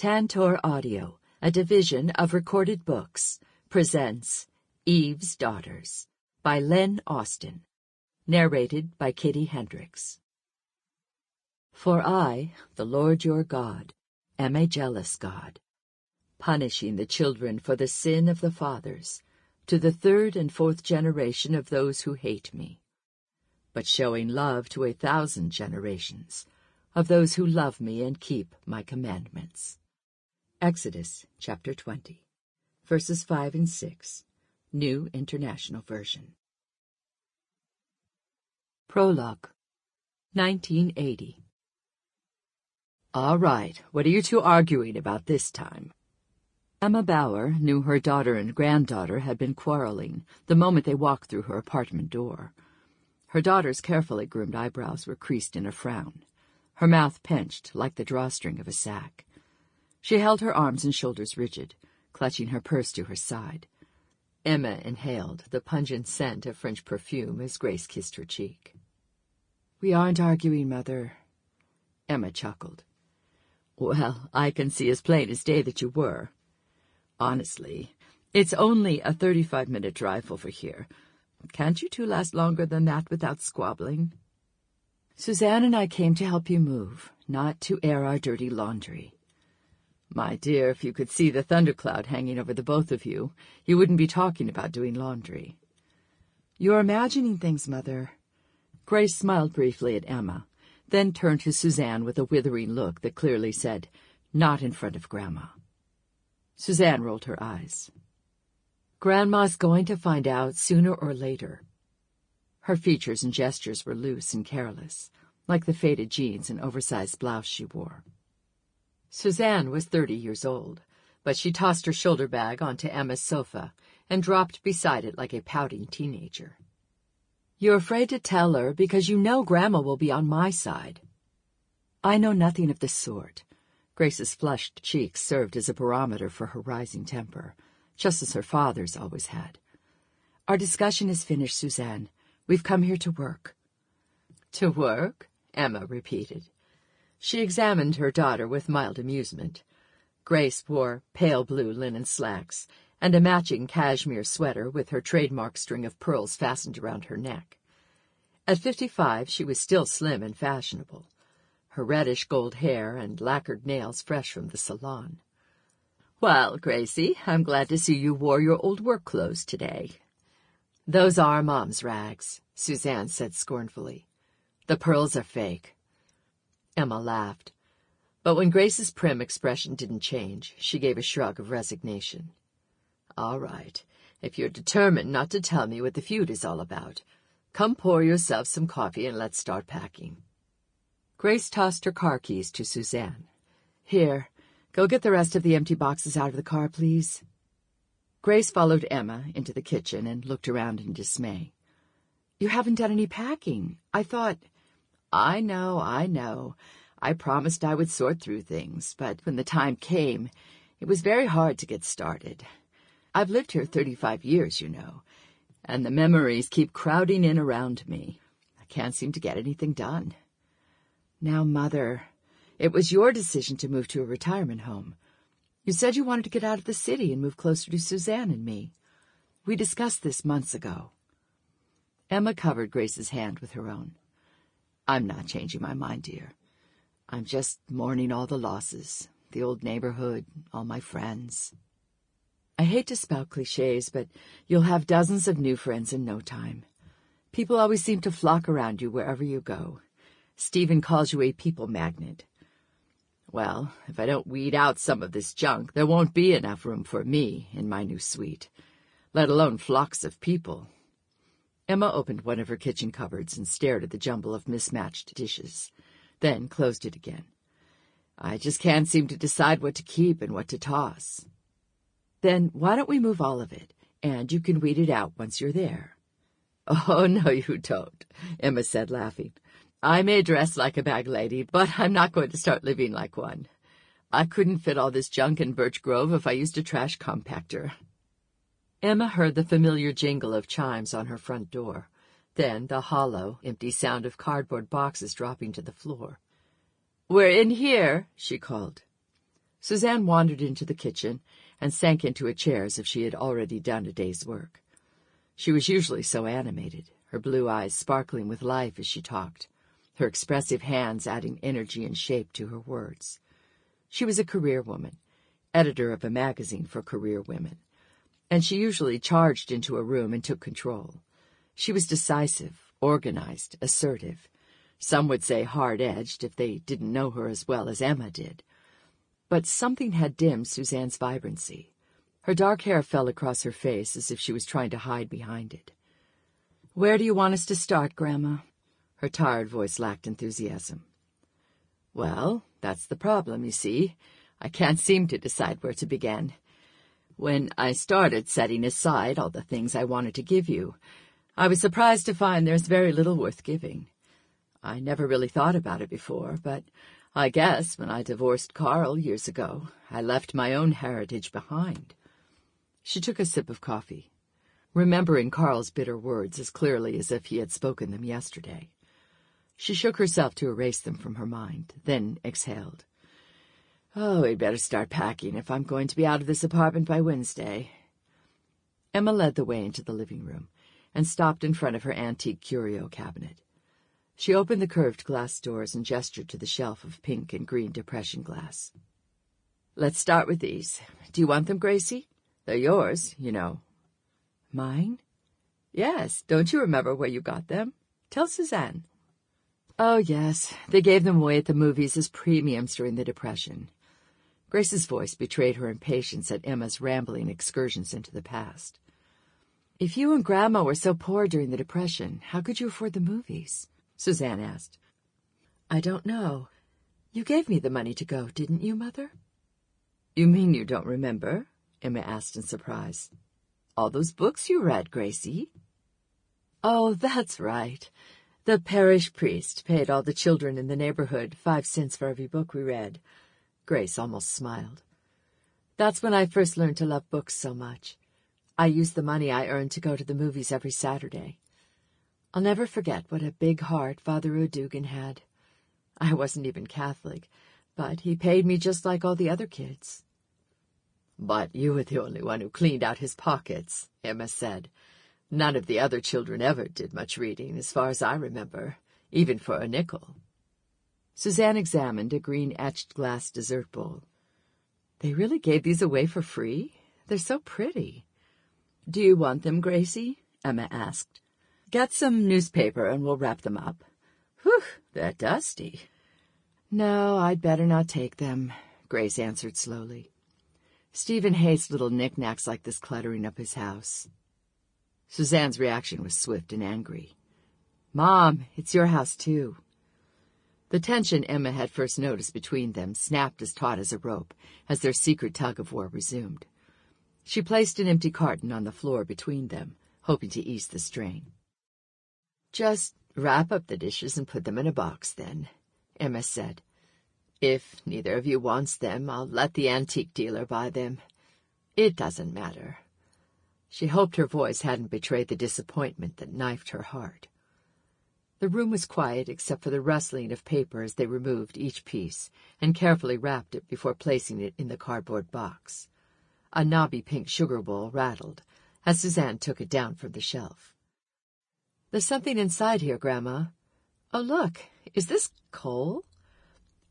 Tantor Audio, a division of Recorded Books, presents Eve's Daughters by Lynn Austin, narrated by Hendrix. For I, the Lord your God, am a jealous God, punishing the children for the sin of the fathers, to the third and fourth generation of those who hate me, but showing love to 1,000 generations of those who love me and keep my commandments. Exodus chapter 20, verses 5 and 6, New International Version. Prologue, 1980. All right, what are you two arguing about this time? Emma Bauer knew her daughter and granddaughter had been quarreling the moment they walked through her apartment door. Her daughter's carefully groomed eyebrows were creased in a frown, her mouth pinched like the drawstring of a sack. She held her arms and shoulders rigid, clutching her purse to her side. Emma inhaled the pungent scent of French perfume as Grace kissed her cheek. "We aren't arguing, Mother." Emma chuckled. "Well, I can see as plain as day that you were. Honestly, it's only a 35-minute drive over here. Can't you two last longer than that without squabbling?" "Suzanne and I came to help you move, not to air our dirty laundry." "My dear, if you could see the thundercloud hanging over the both of you, you wouldn't be talking about doing laundry." "You're imagining things, Mother." Grace smiled briefly at Emma, then turned to Suzanne with a withering look that clearly said, "Not in front of Grandma." Suzanne rolled her eyes. "Grandma's going to find out sooner or later." Her features and gestures were loose and careless, like the faded jeans and oversized blouse she wore. Suzanne was 30 years old, but she tossed her shoulder bag onto Emma's sofa and dropped beside it like a pouting teenager. "You're afraid to tell her because you know Grandma will be on my side." "I know nothing of the sort." Grace's flushed cheeks served as a barometer for her rising temper, just as her father's always had. "Our discussion is finished, Suzanne. We've come here to work." "To work?" Emma repeated. She examined her daughter with mild amusement. Grace wore pale blue linen slacks and a matching cashmere sweater with her trademark string of pearls fastened around her neck. At 55, she was still slim and fashionable, her reddish gold hair and lacquered nails fresh from the salon. "Well, Gracie, I'm glad to see you wore your old work clothes today." "Those are Mom's rags," Suzanne said scornfully. "The pearls are fake." Emma laughed, but when Grace's prim expression didn't change, she gave a shrug of resignation. "All right, if you're determined not to tell me what the feud is all about, come pour yourself some coffee and let's start packing." Grace tossed her car keys to Suzanne. "Here, go get the rest of the empty boxes out of the car, please." Grace followed Emma into the kitchen and looked around in dismay. "You haven't done any packing. I thought—" I know. I promised I would sort through things, but when the time came, it was very hard to get started. I've lived here 35 years, you know, and the memories keep crowding in around me. I can't seem to get anything done." "Now, Mother, it was your decision to move to a retirement home. You said you wanted to get out of the city and move closer to Suzanne and me. We discussed this months ago." Emma covered Grace's hand with her own. "I'm not changing my mind, dear. I'm just mourning all the losses, the old neighborhood, all my friends. I hate to spout cliches, but you'll have dozens of new friends in no time. People always seem to flock around you wherever you go. Stephen calls you a people magnet. Well, if I don't weed out some of this junk, there won't be enough room for me in my new suite, let alone flocks of people." Emma opened one of her kitchen cupboards and stared at the jumble of mismatched dishes, then closed it again. "I just can't seem to decide what to keep and what to toss." "Then why don't we move all of it, and you can weed it out once you're there." "Oh, no, you don't," Emma said, laughing. "I may dress like a bag lady, but I'm not going to start living like one. I couldn't fit all this junk in Birch Grove if I used a trash compactor." Emma heard the familiar jingle of chimes on her front door, then the hollow, empty sound of cardboard boxes dropping to the floor. "We're in here," she called. Suzanne wandered into the kitchen and sank into a chair as if she had already done a day's work. She was usually so animated, her blue eyes sparkling with life as she talked, her expressive hands adding energy and shape to her words. She was a career woman, editor of a magazine for career women, and she usually charged into a room and took control. She was decisive, organized, assertive. Some would say hard-edged if they didn't know her as well as Emma did. But something had dimmed Suzanne's vibrancy. Her dark hair fell across her face as if she was trying to hide behind it. "Where do you want us to start, Grandma?" Her tired voice lacked enthusiasm. "Well, that's the problem, you see. I can't seem to decide where to begin. When I started setting aside all the things I wanted to give you, I was surprised to find there's very little worth giving. I never really thought about it before, but I guess when I divorced Carl years ago, I left my own heritage behind." She took a sip of coffee, remembering Carl's bitter words as clearly as if he had spoken them yesterday. She shook herself to erase them from her mind, then exhaled. "Oh, we'd better start packing if I'm going to be out of this apartment by Wednesday." Emma led the way into the living room and stopped in front of her antique curio cabinet. She opened the curved glass doors and gestured to the shelf of pink and green depression glass. "Let's start with these. Do you want them, Gracie? They're yours, you know." "Mine?" "Yes. Don't you remember where you got them? Tell Suzanne." "Oh, yes. They gave them away at the movies as premiums during the Depression." Grace's voice betrayed her impatience at Emma's rambling excursions into the past. "If you and Grandma were so poor during the Depression, how could you afford the movies?" Suzanne asked. "I don't know. You gave me the money to go, didn't you, Mother?" "You mean you don't remember?" Emma asked in surprise. "All those books you read, Gracie." "Oh, that's right. The parish priest paid all the children in the neighborhood 5 cents for every book we read." Grace almost smiled. "That's when I first learned to love books so much. I used the money I earned to go to the movies every Saturday. I'll never forget what a big heart Father O'Dugan had. I wasn't even Catholic, but he paid me just like all the other kids." "But you were the only one who cleaned out his pockets," Emma said. "None of the other children ever did much reading, as far as I remember, even for a nickel." Suzanne examined a green etched glass dessert bowl. "They really gave these away for free? They're so pretty." "Do you want them, Gracie?" Emma asked. "Get some newspaper and we'll wrap them up." "Whew, they're dusty." "No, I'd better not take them," Grace answered slowly. "Stephen hates little knickknacks like this cluttering up his house." Suzanne's reaction was swift and angry. "Mom, it's your house, too." The tension Emma had first noticed between them snapped as taut as a rope as their secret tug-of-war resumed. She placed an empty carton on the floor between them, hoping to ease the strain. "Just wrap up the dishes and put them in a box, then," Emma said. "If neither of you wants them, I'll let the antique dealer buy them. It doesn't matter." She hoped her voice hadn't betrayed the disappointment that knifed her heart. The room was quiet except for the rustling of paper as they removed each piece and carefully wrapped it before placing it in the cardboard box. A knobby pink sugar bowl rattled as Suzanne took it down from the shelf. "There's something inside here, Grandma. Oh, look, is this coal?"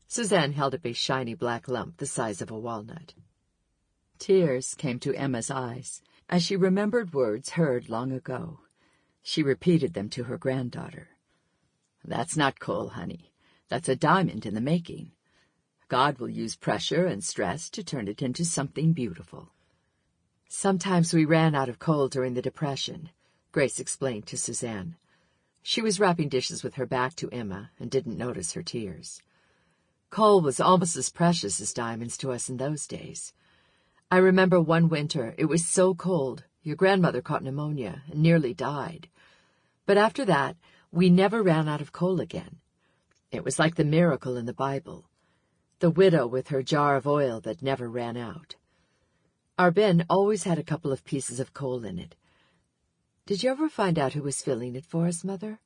Suzanne held up a shiny black lump the size of a walnut. Tears came to Emma's eyes as she remembered words heard long ago. She repeated them to her granddaughter. "That's not coal, honey. That's a diamond in the making. God will use pressure and stress to turn it into something beautiful." "Sometimes we ran out of coal during the Depression," Grace explained to Suzanne. She was wrapping dishes with her back to Emma and didn't notice her tears. "Coal was almost as precious as diamonds to us in those days. I remember one winter it was so cold your grandmother caught pneumonia and nearly died. But after that, we never ran out of coal again. It was like the miracle in the Bible, the widow with her jar of oil that never ran out. Our bin always had a couple of pieces of coal in it. Did you ever find out who was filling it for us, Mother?"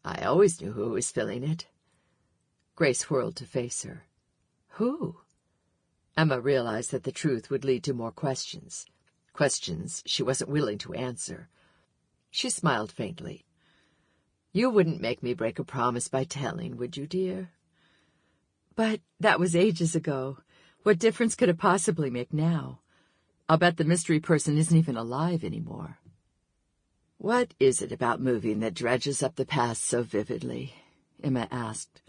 "I always knew who was filling it." Grace whirled to face her. "Who?" Emma realized that the truth would lead to more questions. Questions she wasn't willing to answer. She smiled faintly. "You wouldn't make me break a promise by telling, would you, dear?" "But that was ages ago. What difference could it possibly make now? I'll bet the mystery person isn't even alive anymore." "What is it about moving that dredges up the past so vividly?" Emma asked.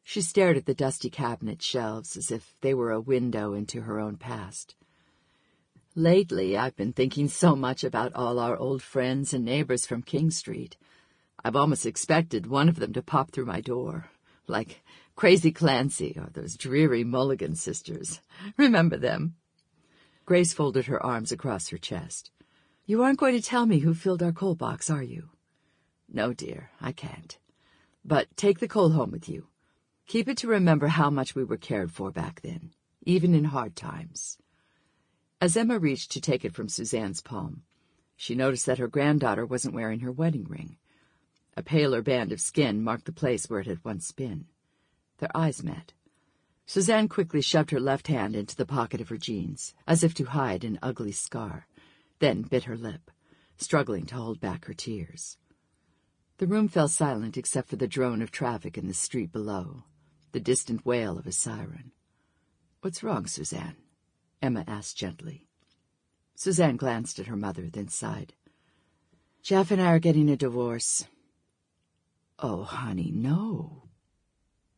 She stared at the dusty cabinet shelves as if they were a window into her own past. "Lately, I've been thinking so much about all our old friends and neighbors from King Street. I've almost expected one of them to pop through my door, like Crazy Clancy or those dreary Mulligan sisters. Remember them?" Grace folded her arms across her chest. "You aren't going to tell me who filled our coal box, are you?" "No, dear, I can't. But take the coal home with you. Keep it to remember how much we were cared for back then, even in hard times." As Emma reached to take it from Suzanne's palm, she noticed that her granddaughter wasn't wearing her wedding ring. A paler band of skin marked the place where it had once been. Their eyes met. Suzanne quickly shoved her left hand into the pocket of her jeans, as if to hide an ugly scar, then bit her lip, struggling to hold back her tears. The room fell silent except for the drone of traffic in the street below, the distant wail of a siren. "What's wrong, Suzanne?" Emma asked gently. Suzanne glanced at her mother, then sighed. "Jeff and I are getting a divorce." "Oh, honey, no."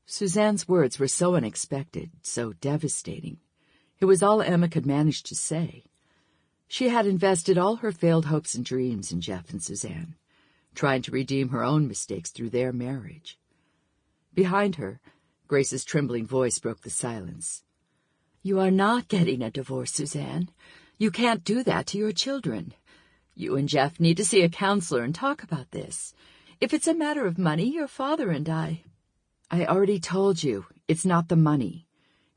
Suzanne's words were so unexpected, so devastating. It was all Emma could manage to say. She had invested all her failed hopes and dreams in Jeff and Suzanne, trying to redeem her own mistakes through their marriage. Behind her, Grace's trembling voice broke the silence. "You are not getting a divorce, Suzanne. You can't do that to your children. You and Jeff need to see a counselor and talk about this. If it's a matter of money, your father and I already told you, it's not the money.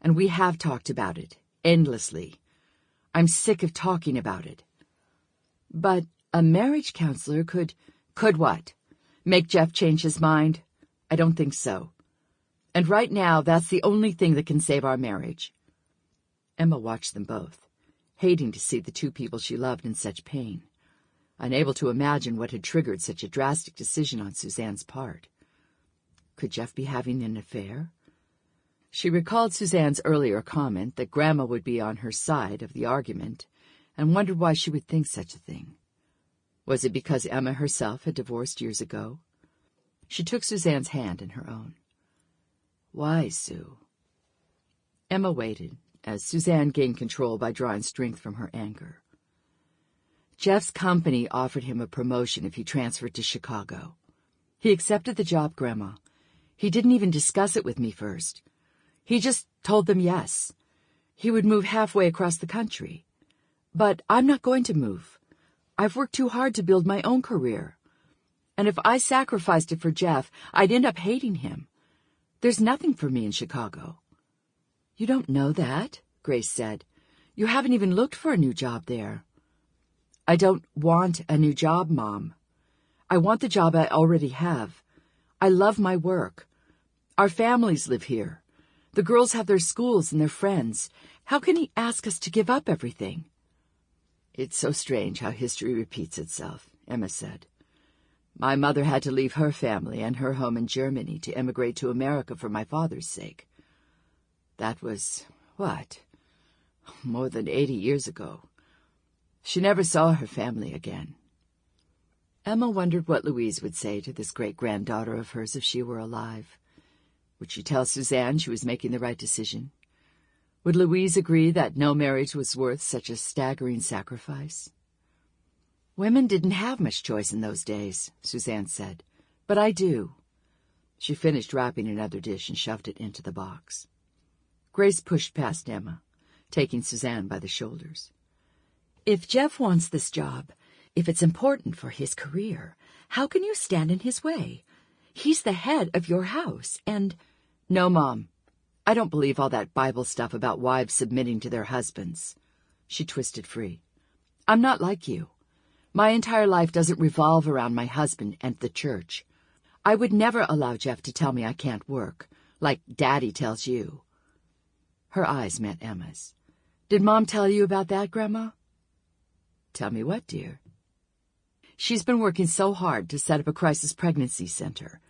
And we have talked about it, endlessly. I'm sick of talking about it." "But a marriage counselor could..." "Could what? Make Jeff change his mind? I don't think so. And right now, that's the only thing that can save our marriage." Emma watched them both, hating to see the two people she loved in such pain, unable to imagine what had triggered such a drastic decision on Suzanne's part. Could Jeff be having an affair? She recalled Suzanne's earlier comment that Grandma would be on her side of the argument, and wondered why she would think such a thing. Was it because Emma herself had divorced years ago? She took Suzanne's hand in her own. "Why, Sue?" Emma waited, as Suzanne gained control by drawing strength from her anger. "Jeff's company offered him a promotion if he transferred to Chicago. He accepted the job, Grandma. He didn't even discuss it with me first. He just told them yes. He would move halfway across the country. But I'm not going to move. I've worked too hard to build my own career. And if I sacrificed it for Jeff, I'd end up hating him. There's nothing for me in Chicago." "You don't know that," Grace said. "You haven't even looked for a new job there." "I don't want a new job, Mom. I want the job I already have. I love my work. Our families live here. The girls have their schools and their friends. How can he ask us to give up everything?" "It's so strange how history repeats itself," Emma said. "My mother had to leave her family and her home in Germany to emigrate to America for my father's sake. That was, what, more than 80 years ago. She never saw her family again." Emma wondered what Louise would say to this great-granddaughter of hers if she were alive. Would she tell Suzanne she was making the right decision? Would Louise agree that no marriage was worth such a staggering sacrifice? "Women didn't have much choice in those days," Suzanne said. "But I do." She finished wrapping another dish and shoved it into the box. Grace pushed past Emma, taking Suzanne by the shoulders. "If Jeff wants this job, if it's important for his career, how can you stand in his way? He's the head of your house, and—" "No, Mom. I don't believe all that Bible stuff about wives submitting to their husbands." She twisted free. "I'm not like you. My entire life doesn't revolve around my husband and the church. I would never allow Jeff to tell me I can't work, like Daddy tells you." Her eyes met Emma's. "Did Mom tell you about that, Grandma?" "Tell me what, dear?" "She's been working so hard to set up a crisis pregnancy center,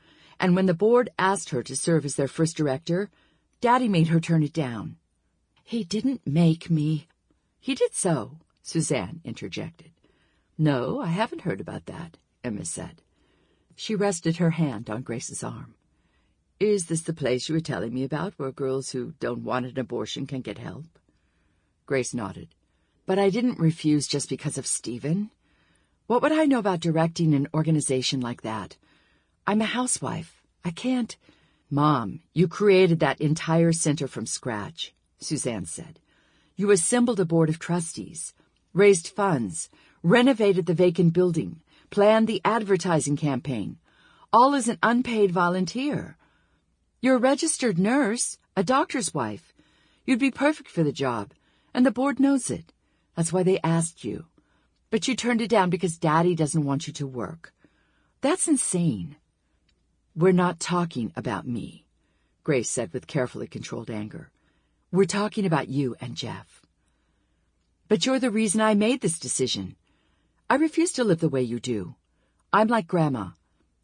and when the board asked her to serve as their first director, Daddy made her turn it down." "He didn't make me." "He did so," Suzanne interjected. "No, I haven't heard about that," Emma said. She rested her hand on Grace's arm. "Is this the place you were telling me about, where girls who don't want an abortion can get help?" Grace nodded. "But I didn't refuse just because of Stephen. What would I know about directing an organization like that? I'm a housewife. I can't—" "Mom, you created that entire center from scratch," Suzanne said. "You assembled a board of trustees, raised funds, renovated the vacant building, planned the advertising campaign, all as an unpaid volunteer. You're a registered nurse, a doctor's wife. You'd be perfect for the job, and the board knows it. That's why they asked you. But you turned it down because Daddy doesn't want you to work. That's insane." "We're not talking about me," Grace said with carefully controlled anger. "We're talking about you and Jeff." "But you're the reason I made this decision. I refuse to live the way you do. I'm like Grandma.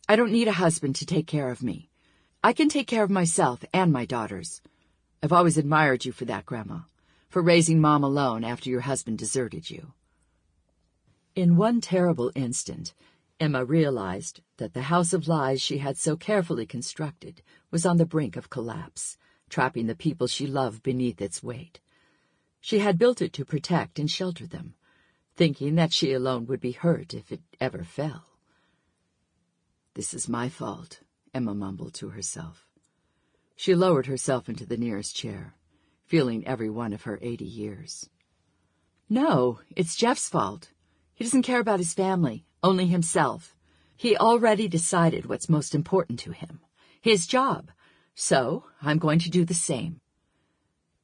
I don't need a husband to take care of me. I can take care of myself and my daughters. I've always admired you for that, Grandma, for raising Mom alone after your husband deserted you." In one terrible instant, Emma realized that the house of lies she had so carefully constructed was on the brink of collapse, trapping the people she loved beneath its weight. She had built it to protect and shelter them, thinking that she alone would be hurt if it ever fell. "This is my fault," Emma mumbled to herself. She lowered herself into the nearest chair, feeling every one of her 80 years. "No, it's Jeff's fault. He doesn't care about his family, only himself. He already decided what's most important to him, his job. So I'm going to do the same."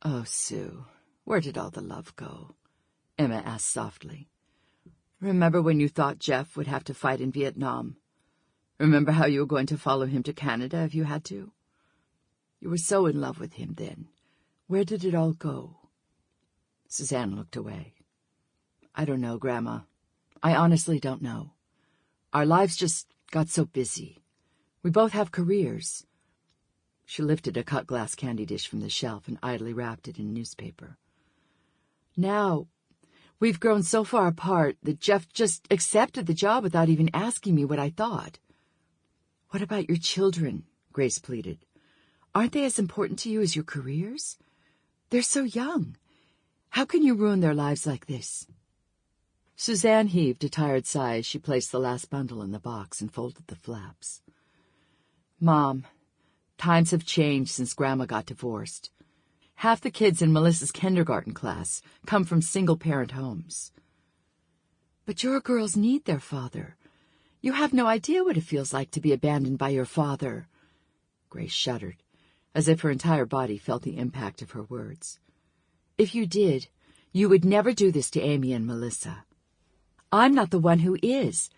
"Oh, Sue, where did all the love go?" Emma asked softly. "Remember when you thought Jeff would have to fight in Vietnam? Remember how you were going to follow him to Canada if you had to? You were so in love with him then. Where did it all go?" Suzanne looked away. "I don't know, Grandma. I honestly don't know. Our lives just got so busy. We both have careers." She lifted a cut glass candy dish from the shelf and idly wrapped it in newspaper. "Now, we've grown so far apart that Jeff just accepted the job without even asking me what I thought." "What about your children?" Grace pleaded. "Aren't they as important to you as your careers? They're so young. How can you ruin their lives like this?" Suzanne heaved a tired sigh as she placed the last bundle in the box and folded the flaps. "Mom, times have changed since Grandma got divorced. Half the kids in Melissa's kindergarten class come from single-parent homes." "But your girls need their father. You have no idea what it feels like to be abandoned by your father." Grace shuddered, as if her entire body felt the impact of her words. "If you did, you would never do this to Amy and Melissa." "I'm not the one who is.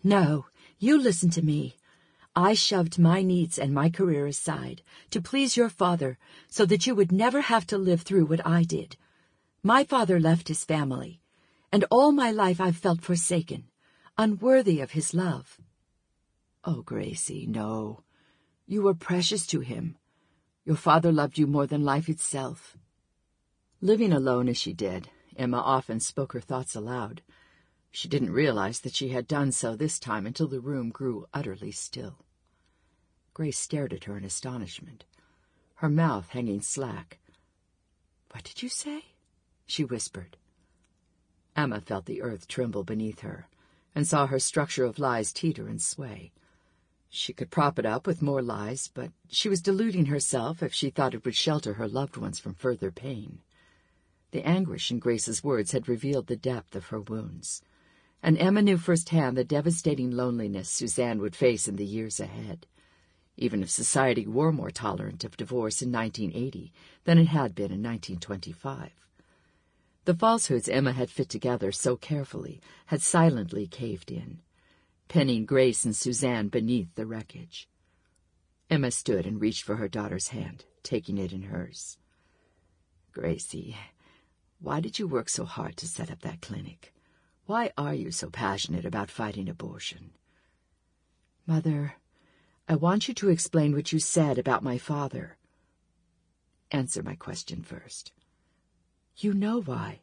No, you listen to me. I shoved my needs and my career aside to please your father so that you would never have to live through what I did. My father left his family, and all my life I've felt forsaken, unworthy of his love." "Oh, Gracie, no. You were precious to him. Your father loved you more than life itself." Living alone as she did, Emma often spoke her thoughts aloud. She didn't realize that she had done so this time until the room grew utterly still. Grace stared at her in astonishment, her mouth hanging slack. "What did you say?" she whispered. Emma felt the earth tremble beneath her, and saw her structure of lies teeter and sway. She could prop it up with more lies, but she was deluding herself if she thought it would shelter her loved ones from further pain. The anguish in Grace's words had revealed the depth of her wounds, and Emma knew firsthand the devastating loneliness Suzanne would face in the years ahead, even if society were more tolerant of divorce in 1980 than it had been in 1925. The falsehoods Emma had fit together so carefully had silently caved in, pinning Grace and Suzanne beneath the wreckage. Emma stood and reached for her daughter's hand, taking it in hers. Gracie, why did you work so hard to set up that clinic? Why are you so passionate about fighting abortion? Mother, I want you to explain what you said about my father. Answer my question first. You know why.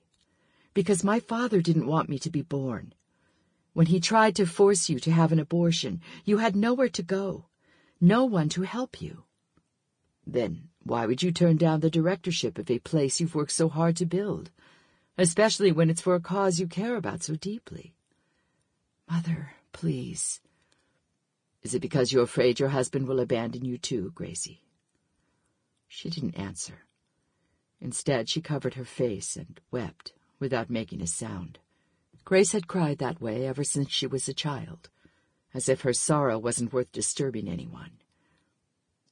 Because my father didn't want me to be born. When he tried to force you to have an abortion, you had nowhere to go, no one to help you. Then why would you turn down the directorship of a place you've worked so hard to build, especially when it's for a cause you care about so deeply? Mother, please. Is it because you're afraid your husband will abandon you too, Gracie? She didn't answer. Instead, she covered her face and wept without making a sound. Grace had cried that way ever since she was a child, as if her sorrow wasn't worth disturbing anyone.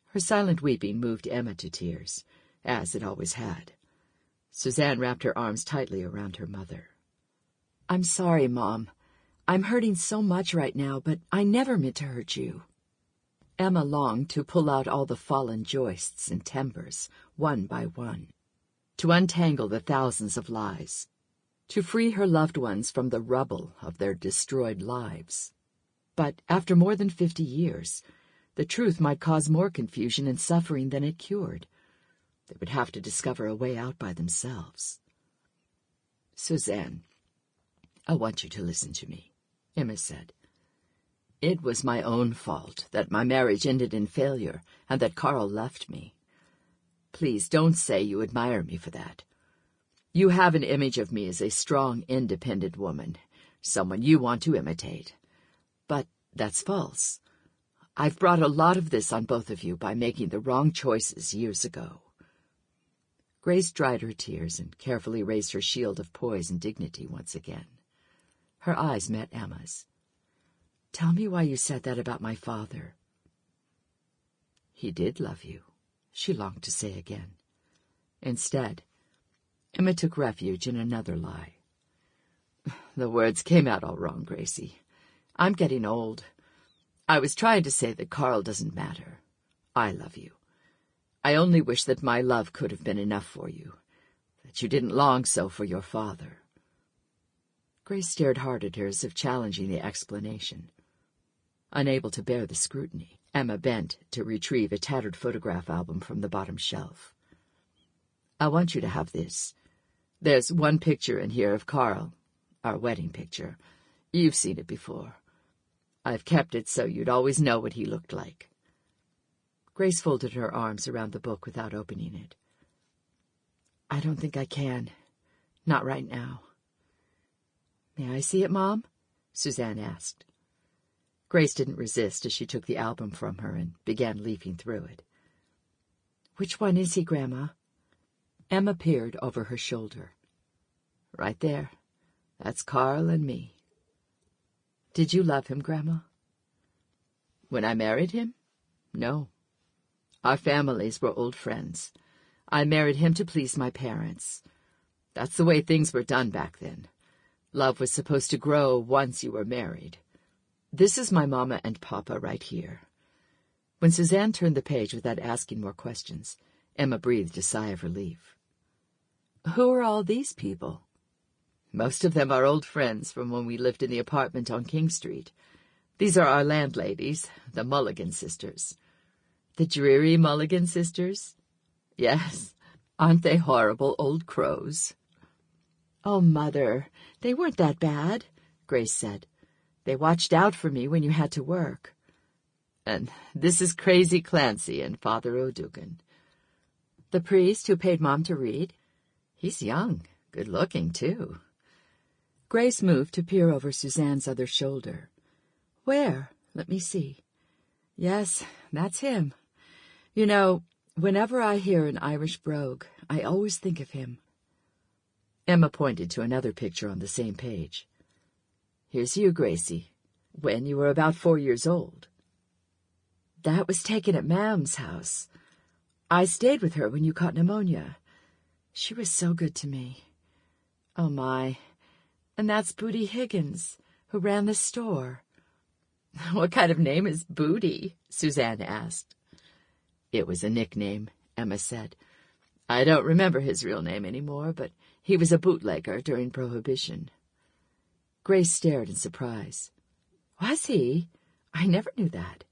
Her silent weeping moved Emma to tears, as it always had. Suzanne wrapped her arms tightly around her mother. I'm sorry, Mom. I'm hurting so much right now, but I never meant to hurt you. Emma longed to pull out all the fallen joists and timbers, one by one, to untangle the thousands of lies, to free her loved ones from the rubble of their destroyed lives. But after more than 50 years, the truth might cause more confusion and suffering than it cured. They would have to discover a way out by themselves. Suzanne, I want you to listen to me, Emma said. It was my own fault that my marriage ended in failure and that Carl left me. Please don't say you admire me for that. You have an image of me as a strong, independent woman, someone you want to imitate. But that's false. I've brought a lot of this on both of you by making the wrong choices years ago. Grace dried her tears and carefully raised her shield of poise and dignity once again. Her eyes met Emma's. Tell me why you said that about my father. He did love you, she longed to say again. Instead, Emma took refuge in another lie. The words came out all wrong, Gracie. I'm getting old. I was trying to say that Carl doesn't matter. I love you. I only wish that my love could have been enough for you, that you didn't long so for your father. Grace stared hard at her as if challenging the explanation. Unable to bear the scrutiny, Emma bent to retrieve a tattered photograph album from the bottom shelf. I want you to have this. There's one picture in here of Carl, our wedding picture. You've seen it before. I've kept it so you'd always know what he looked like. Grace folded her arms around the book without opening it. I don't think I can. Not right now. May I see it, Mom? Suzanne asked. Grace didn't resist as she took the album from her and began leafing through it. Which one is he, Grandma? Emma peered over her shoulder. Right there. That's Carl and me. Did you love him, Grandma? When I married him? No. Our families were old friends. I married him to please my parents. That's the way things were done back then. Love was supposed to grow once you were married. This is my mama and papa right here. When Suzanne turned the page without asking more questions, Emma breathed a sigh of relief. Who are all these people? Most of them are old friends from when we lived in the apartment on King Street. These are our landladies, the Mulligan sisters. The dreary Mulligan sisters? Yes. Aren't they horrible old crows? Oh, Mother, they weren't that bad, Grace said. They watched out for me when you had to work. And this is Crazy Clancy and Father O'Dugan. The priest who paid Mom to read? He's young, good-looking, too. Grace moved to peer over Suzanne's other shoulder. Where? Let me see. Yes, that's him. You know, whenever I hear an Irish brogue, I always think of him. Emma pointed to another picture on the same page. Here's you, Gracie, when you were about 4 years old. That was taken at Mam's house. I stayed with her when you caught pneumonia. She was so good to me. Oh, my. And that's Booty Higgins, who ran the store. What kind of name is Booty? Suzanne asked. It was a nickname, Emma said. I don't remember his real name anymore, but he was a bootlegger during Prohibition. Grace stared in surprise. Was he? I never knew that.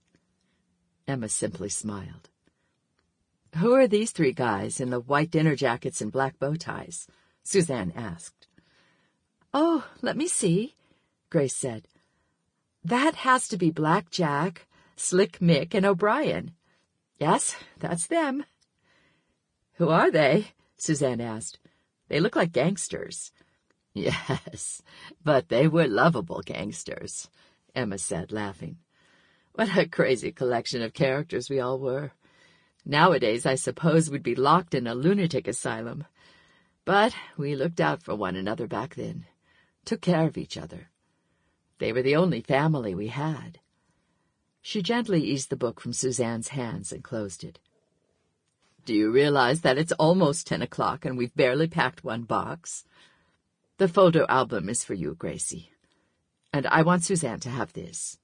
Emma simply smiled. Who are these three guys in the white dinner jackets and black bow ties? Suzanne asked. Oh, let me see, Grace said. That has to be Black Jack, Slick Mick, and O'Brien. Yes, that's them. Who are they? Suzanne asked. They look like gangsters. Yes, but they were lovable gangsters, Emma said, laughing. What a crazy collection of characters we all were. Nowadays, I suppose we'd be locked in a lunatic asylum. But we looked out for one another back then, took care of each other. They were the only family we had. She gently eased the book from Suzanne's hands and closed it. Do you realize that it's almost 10 o'clock and we've barely packed one box? The photo album is for you, Gracie. And I want Suzanne to have this.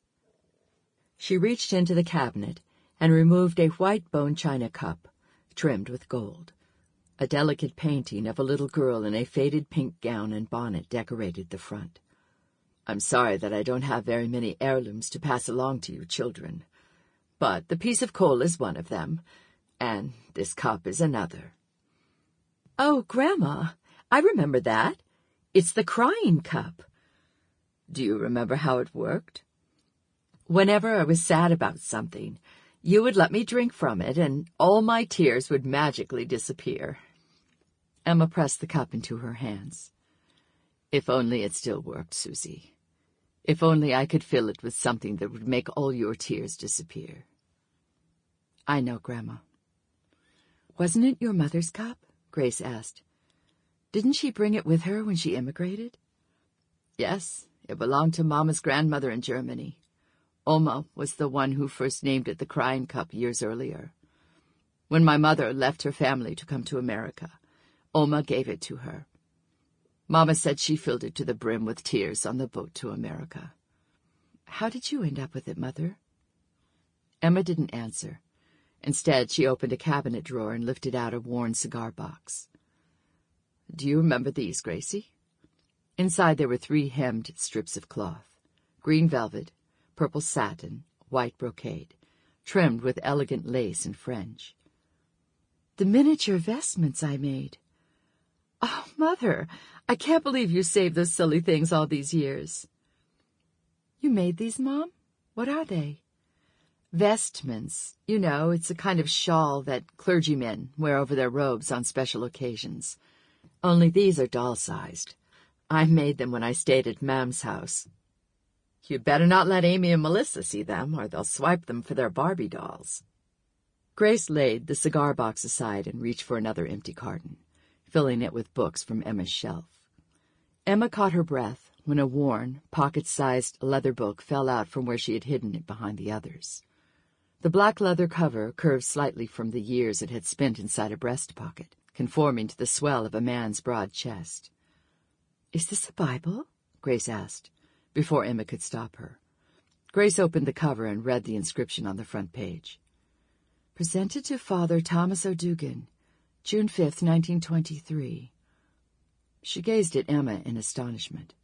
She reached into the cabinet and removed a white bone china cup, trimmed with gold. A delicate painting of a little girl in a faded pink gown and bonnet decorated the front. I'm sorry that I don't have very many heirlooms to pass along to you children, but the piece of coal is one of them, and this cup is another. Oh, Grandma, I remember that. It's the crying cup. Do you remember how it worked? Whenever I was sad about something, you would let me drink from it, and all my tears would magically disappear. Emma pressed the cup into her hands. If only it still worked, Susie. If only I could fill it with something that would make all your tears disappear. I know, Grandma. Wasn't it your mother's cup? Grace asked. Didn't she bring it with her when she immigrated? Yes, it belonged to Mama's grandmother in Germany. Oma was the one who first named it the Crying Cup years earlier. When my mother left her family to come to America, Oma gave it to her. Mama said she filled it to the brim with tears on the boat to America. How did you end up with it, Mother? Emma didn't answer. Instead, she opened a cabinet drawer and lifted out a worn cigar box. Do you remember these, Gracie? Inside there were 3 hemmed strips of cloth, green velvet, purple satin, white brocade, trimmed with elegant lace and fringe. The miniature vestments I made. Oh, Mother, I can't believe you saved those silly things all these years. You made these, Mom? What are they? Vestments. You know, it's a kind of shawl that clergymen wear over their robes on special occasions. Only these are doll-sized. I made them when I stayed at Mam's house. You'd better not let Amy and Melissa see them, or they'll swipe them for their Barbie dolls. Grace laid the cigar box aside and reached for another empty carton, filling it with books from Emma's shelf. Emma caught her breath when a worn, pocket-sized leather book fell out from where she had hidden it behind the others. The black leather cover curved slightly from the years it had spent inside a breast pocket, conforming to the swell of a man's broad chest. Is this a Bible? Grace asked, before Emma could stop her. Grace opened the cover and read the inscription on the front page. Presented to Father Thomas O'Dugan, June 5th, 1923. She gazed at Emma in astonishment.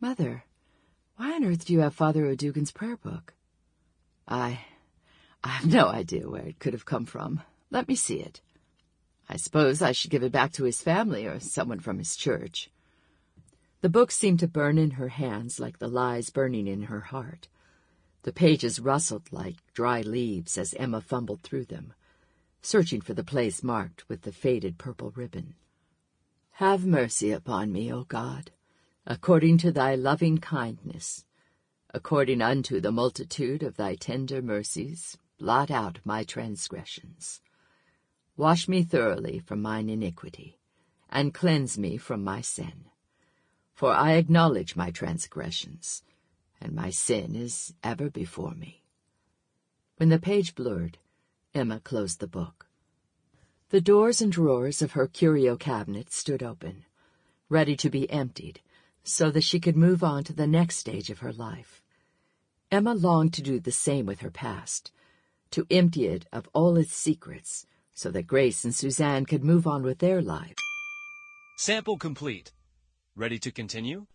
Mother, why on earth do you have Father O'Dugan's prayer book? I have no idea where it could have come from. Let me see it. I suppose I should give it back to his family or someone from his church. The book seemed to burn in her hands like the lies burning in her heart. The pages rustled like dry leaves as Emma fumbled through them, searching for the place marked with the faded purple ribbon. Have mercy upon me, O God, according to thy loving kindness. According unto the multitude of thy tender mercies, blot out my transgressions. Wash me thoroughly from mine iniquity, and cleanse me from my sin. For I acknowledge my transgressions, and my sin is ever before me. When the page blurred, Emma closed the book. The doors and drawers of her curio cabinet stood open, ready to be emptied, so that she could move on to the next stage of her life. Emma longed to do the same with her past, to empty it of all its secrets, so that Grace and Suzanne could move on with their lives. Sample complete. Ready to continue?